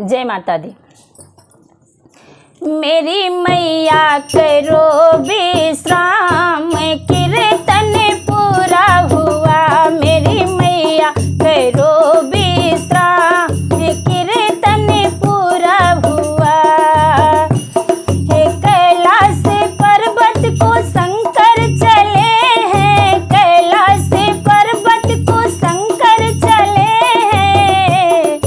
जय माता दी। मेरी मैया करो विश्राम, कीर्तन पूरा हुआ। मेरी मैया करो विश्राम, कीर्तन पूरा हुआ। हे कैलाश पर्वत को शंकर चले हैं, कैलाश पर्वत को शंकर चले हैं।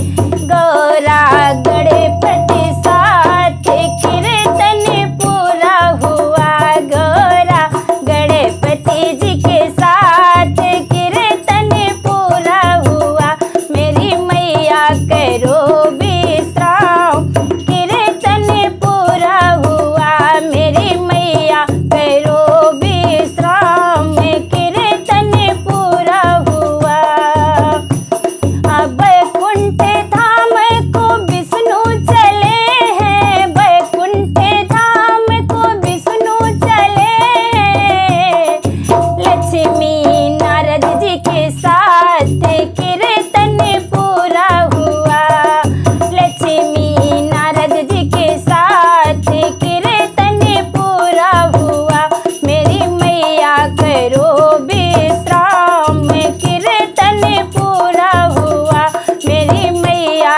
गौरा गणपति साथ कीर्तन पूरा हुआ। गौरा गणपति जी के साथ कीर्तन पूरा हुआ। मेरी मैया करो विश्राम, कीर्तन पूरा हुआ। मेरी मैया करो विश्राम, कीर्तन पूरा हुआ। बैकुंठ धाम को विष्णु चले हैं, बैकुंठ धाम को विष्णु चले हैं। लक्ष्मी नारद जी के साथ कीर्तन पूरा हुआ। लक्ष्मी नारद जी के साथ कीर्तन पूरा हुआ। मेरी मैया करो विश्राम, कीर्तन पूरा हुआ। मेरी मैया